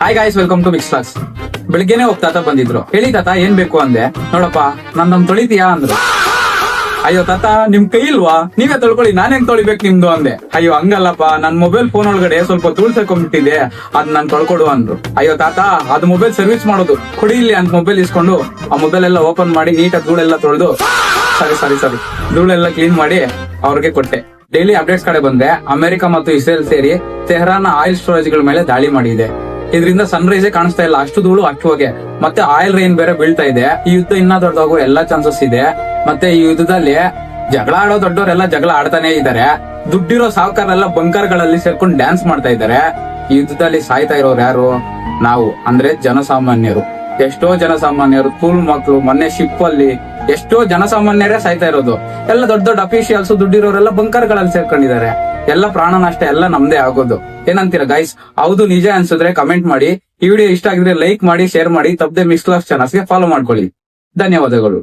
Hi guys, welcome to mix class. ಬೆಳಿಗ್ಗೆನೆ ಹೋಗ್ ತಾತ ಬಂದಿದ್ರು. ಹೇಳಿ ತಾತ ಏನ್ ಬೇಕು ಅಂದೆ. ನೋಡಪ್ಪ ನಮ್ ತೊಳಿತೀಯಾ ಅಂದ್ರು. ಅಯ್ಯೋ ತಾತ ನಿಮ್ ಕೈ ಇಲ್ವಾ, ನೀವೇ ತೊಳ್ಕೊಳ್ಳಿ, ನಾನೇನ್ ತೊಳಿಬೇಕು ನಿಮ್ದು ಅಂದೆ. ಅಯ್ಯೋ ಹಂಗಲ್ಲಪ್ಪ, ನನ್ ಮೊಬೈಲ್ ಫೋನ್ ಒಳಗಡೆ ಸ್ವಲ್ಪ ಧೂಳ್ ಸೇರ್ಕೊಂಡ್ಬಿಟ್ಟಿದೆ, ಅದ್ ನಾನ್ ತೊಳ್ಕೊಡು ಅಂದ್ರು. ಅಯ್ಯೋ ತಾತ ಅದು ಮೊಬೈಲ್ ಸರ್ವಿಸ್ ಮಾಡೋದು, ಕೊಡಿ ಇಲ್ಲಿ ಅಂತ ಮೊಬೈಲ್ ಇಸ್ಕೊಂಡು ಆ ಮೊಬೈಲ್ ಎಲ್ಲ ಓಪನ್ ಮಾಡಿ ನೀಟಾಗಿ ಧೂಳೆಲ್ಲ ತೊಳೆದು ಸಾರಿ ಧೂಳೆಲ್ಲ ಕ್ಲೀನ್ ಮಾಡಿ ಅವ್ರಿಗೆ ಕೊಟ್ಟೆ. ಡೈಲಿ ಅಪ್ಡೇಟ್ಸ್ ಕಡೆ ಬಂದ್ರೆ ಅಮೆರಿಕ ಮತ್ತು ಇಸ್ರೇಲ್ ಸೇರಿ ತೆಹರಾನ್ ಆಯಿಲ್ ಸ್ಟೋರೇಜ್ ಗಳ ಮೇಲೆ ದಾಳಿ ಮಾಡಿದೆ. ಇದರಿಂದ ಸನ್ರೈಸೇ ಕಾಣಿಸ್ತಾ ಇಲ್ಲ, ಅಷ್ಟು ಧೂಳು ಅಷ್ಟು ಹೊಗೆ, ಮತ್ತೆ ಆಯಿಲ್ ರೈನ್ ಬೇರೆ ಬೀಳ್ತಾ ಇದೆ. ಈ ಯುದ್ಧ ಇನ್ನ ದೊಡ್ಡದಾಗೋ ಎಲ್ಲಾ ಚಾನ್ಸಸ್ ಇದೆ. ಮತ್ತೆ ಈ ಯುದ್ಧದಲ್ಲಿ ಜಗಳ ಆಡೋ ದೊಡ್ಡವರೆಲ್ಲ ಜಗಳ ಆಡ್ತಾನೆ ಇದ್ದಾರೆ. ದುಡ್ಡಿರೋ ಸಾವುಕಾರೆಲ್ಲ ಬಂಕರ್ ಗಳಲ್ಲಿ ಸೇರ್ಕೊಂಡು ಡ್ಯಾನ್ಸ್ ಮಾಡ್ತಾ ಇದ್ದಾರೆ. ಈ ಯುದ್ಧದಲ್ಲಿ ಸಾಯ್ತಾ ಇರೋರು ಯಾರು? ನಾವು, ಅಂದ್ರೆ ಜನಸಾಮಾನ್ಯರು. ಎಷ್ಟೋ ಜನಸಾಮಾನ್ಯರು, ಸ್ಕೂಲ್ ಮಕ್ಕಳು, ಮೊನ್ನೆ ಶಿಪ್ ಅಲ್ಲಿ ಎಷ್ಟೋ ಜನಸಾಮಾನ್ಯರೇ ಸಾಯ್ತಾ ಇರೋದು. ಎಲ್ಲ ದೊಡ್ಡ ದೊಡ್ಡ ಅಫಿಷಿಯಲ್ಸ್ ದುಡ್ಡಿರೋರೆಲ್ಲ ಬಂಕರ್ ಗಳಲ್ಲಿ ಸೇರ್ಕೊಂಡಿದ್ದಾರೆ. ಎಲ್ಲ ಪ್ರಾಣ ನಷ್ಟ ಎಲ್ಲ ನಮ್ದೇ ಆಗೋದು. ಏನಂತೀರಾ ಗೈಸ್? ಹೌದು ನಿಜ ಅನ್ಸಿದ್ರೆ ಕಮೆಂಟ್ ಮಾಡಿ. ಈ ವಿಡಿಯೋ ಇಷ್ಟ ಆಗಿದ್ರೆ ಲೈಕ್ ಮಾಡಿ, ಶೇರ್ ಮಾಡಿ. ತಪ್ಪದೆ ಮಿಕ್ಸ್ ಕ್ಲಾಸ್ ಚಾನಲ್ಸ್ಗೆ ಫಾಲೋ ಮಾಡ್ಕೊಳ್ಳಿ. ಧನ್ಯವಾದಗಳು.